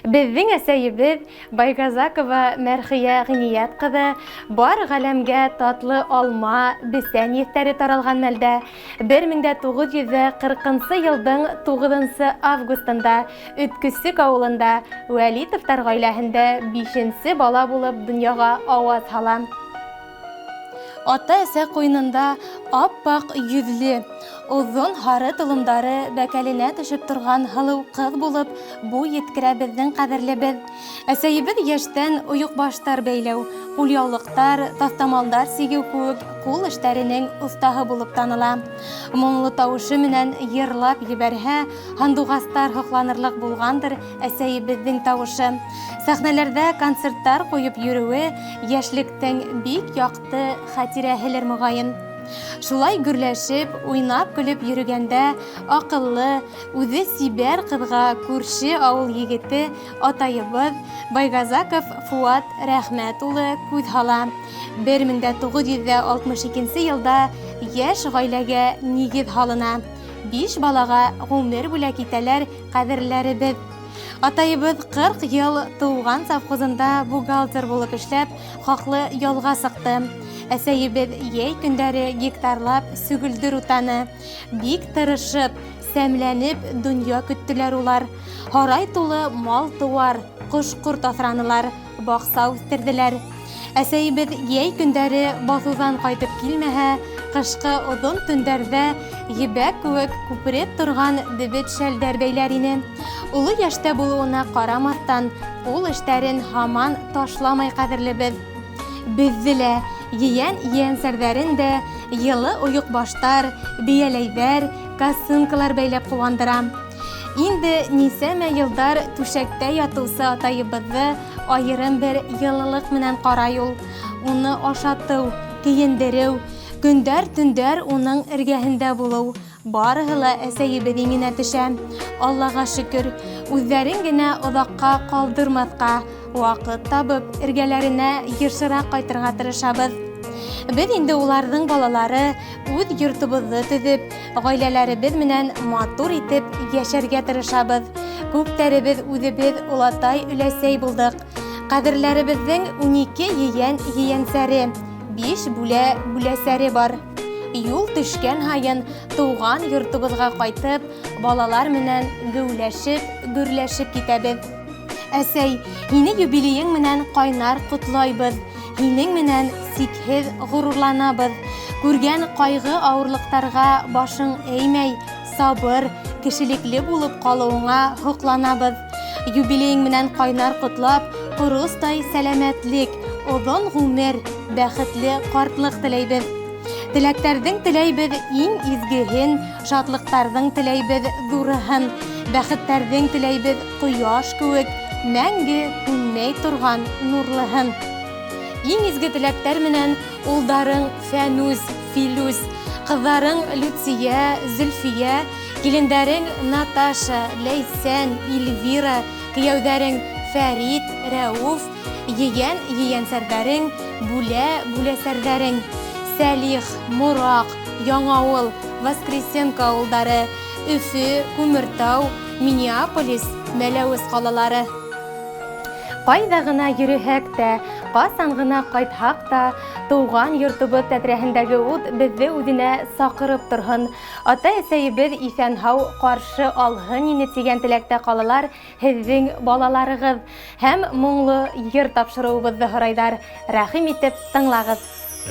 Безнең әсәебез Байгазакова Мәрхия Гыният кызы бар галәмгә татлы алма, бесән ефтәре таралган мәлдә 1940 елның 9 августында Үткүсек авылында Вәлитовтар гаиләһендә 5нче бала булып дөньяга аваз сала. Ата-әсә куйнында аппак йөзле, озын һары толымдары бәкәленә төшеп торган һылыу кыз булып, бу еткерә безнең кадерлебез. Әсәебез яшьтән оек баштар бәйләү, кулъяулыктар, тастамалдар сигү күп кул эшләренең устаһы булып таныла. Моңлы тавышы менән йырлап ебәрһә, һандугастар хокланырлык булгандыр әсәебезнең тавышы. Сәхнәләрдә концерттар куеп йөрүе яшьлектән бик якты хатирәһелер мөгаен. Шулай гүрләшеп, уйнап көлеп йөргәндә акыллы, үзе сибәр кызга күрше авыл егете атаебыз Байгазаков Фуат Рәхмәт улы күз һала. 1962 елда яшь гаиләгә нигез һалына. 5 балага гомер бүләк итәләр кадерләребез. Атаебыз 40 ел туган совхозында бухгалтер булып эшләп, хаклы ялга сыкты. Әсәебез яй көндәре гектарлап сүгелдер утаны. Бик тырышып, сәмләнеп дөнья көттеләр улар. Һарай тулы мал туар, кош-корт асранылар, бакса үстерделәр. Әсәебез яй көндәре басудан кайтып килмәһә, кышкы озын төндәрдә ебәк күк күпреп торган дебет шәлдәр бәйләр ине. Улы яшьтә булуына карамастан, ул эшләрен һаман ташламай кадерлебез. Бездә Ейән-ейәнсәрдәрен дә йылы оек баштар, бияләйҙәр, косынкалар бәйләп куандыра. Инде нисәмә йылдар түшәктә ятыусы атайыбыҙҙы айырым бер йылылыҡ менән ҡарай ул. Уны ашатыу, кейендереү, көндәр-төндәр уның эргәһендә булыу. Барыһы ла әсәйебеҙ иңенә төшә. Аллаға шөкөр, үҙҙәрен генә оҙаҡҡа ҡалдырмаҫҡа, ваҡыт табып, эргәләренә йышыраҡ ҡайтырға тырышабыҙ. Беҙ инде уларҙың балалары үҙ йортобоҙҙо төҙөп, ғаиләләребеҙ менән матур итеп йәшәргә тырышабыҙ. Күптәребеҙ үҙебеҙ олатай өләсәй булдыҡ. Ҡәҙерләребеҙҙең 12 ейән-ейәнсәре, 5 бүләсәре бар. Юл төшкән һайын тыуған йортобоҙға ҡайтып, балалар менән геүләшеп, гөрләшеп китәбеҙ. Әсәй, һине юбилейың менән ҡайнар ҡотлайбыҙ. Һинең менән сикһеҙ ғорурланабыҙ. Күргән ҡайғы ауырлыҡтарға башың әймәй, сабыр, кешелекле булып ҡалыуыңа һоҡланабыҙ. Юбилейың менән ҡайнар ҡотлап, ҡоростай сәләмәтлек, оҙон ғүмер, бәхетле ҡартлыҡ теләйбеҙ. Теләктәрҙең теләйбеҙ иң изгеһен, шатлыҡтарҙың теләйбеҙ ҙурыһын, бәхеттәрҙең теләйбеҙ ҡояш кеүек, мәңге һүнмәй торған нурлыһын. Иң изге теләктәр менән улдарың Фәнүс, Филүс, ҡыҙҙарың Люция, Зөлфиә, килендәрең Наташа, Ләйсән, Ильвира, кейәүҙәрең Фәрит, Рәүф, ейән-ейәнсәрҙәрең, бүләсәрҙәрең Сәлих, Мораҡ, Яңауыл, Воскресенка ауылдары, Өфө, Күмертау, Миннеаполис, Мәләүез ҡалалары. Ҡайҙа ғына йөрөһәк тә, ҡасан ғына ҡайтһаҡ та, тыуған йортобоҙ тәҙрәһендәге ут беҙҙе үҙенә саҡырып торһон. Ата-әсәйебеҙ иҫән-һау ҡаршы алһын ине тигән теләктә ҡалалар һеҙҙең балаларығыҙ һәм моңло йыр тапшырыуыбыҙҙы һорайҙар. Рәхим итеп тыңлағыҙ.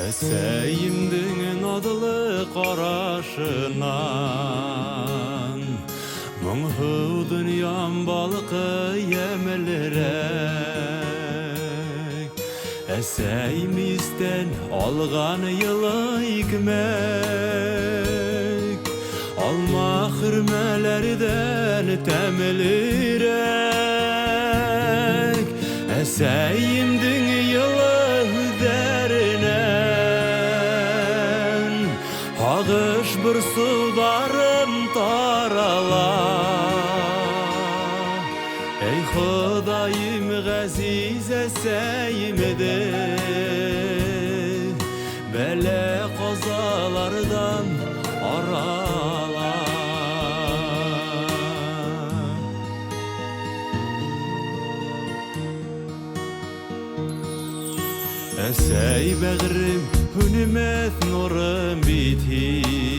Әсәйемдең наҙлы ҡарашынан моңһоу донъям балҡый йәмелерәк. Әсәйем истән алған йылы икмәк, алма хөрмәләрҙән тәмлерәк. Әсәйемдең йылы һүҙҙәренән һағыш борсоуҙарым тарала. Эй Хоҙайым ғәзиз әсәйемде, бәлә-ҡазаларҙан арала. Әсәй бәғрим үнемәт нұрым битін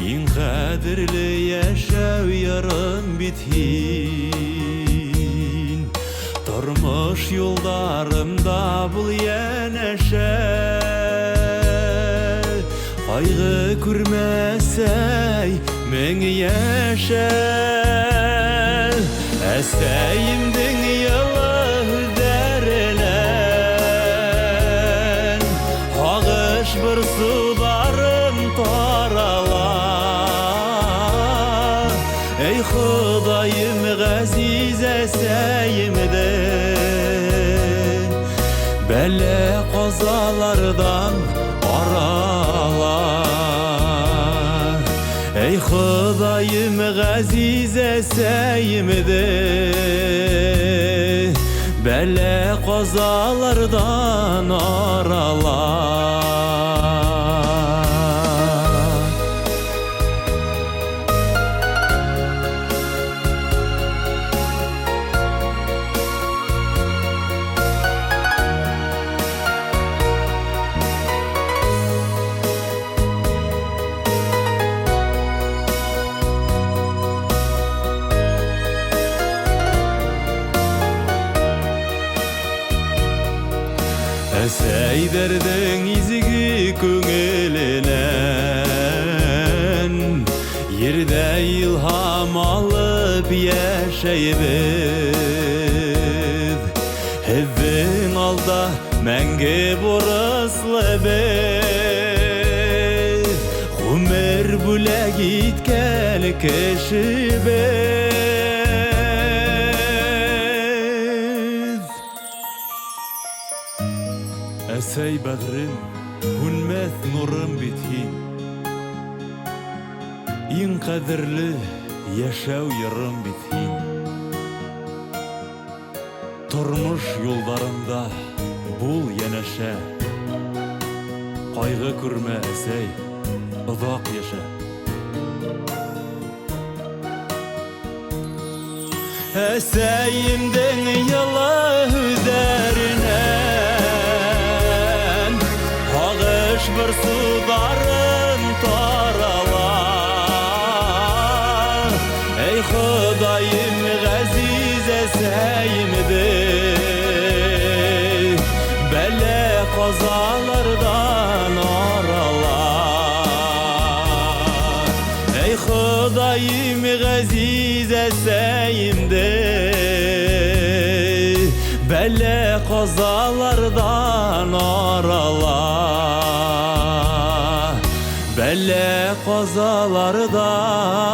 Ең қадірлі яшәу ярым битін Тұрмыш юлдарымда бұл янәшә Қайғы күрмәсәй мен яшә Әсәйімдің йылы үдәрінен Ағыш бір сударым тарала Ей Құдайым ғазиз әсәйімдің Бәлә қазалардан арала Ey Xudayım ғазиз әсәйімді Бәлә қазалардан арала Әсәйдердің изігі көңілінен Ерді илхам алып яшәйбіз Хіздің алда мәңгі бұрыслы біз Ғұмыр бүләк иткәл кіші біз Әсәй бәғрим, үнмәт нұрым битін Ең қадірлі яшәу ярым битін Тұрмыш юлдарында бұл янәшә Қайғы күрмә әсәй, ұзақ яшә Әсәйімдің йылы үдәрінен Ағыш бір сударым тарала Ей Құдайым ғазиз әсәйімді Бәлә қазалардан арала Ей Құдайым ғазиз әсәйімді Бәлә қазалардан арала Бәлә қазалардан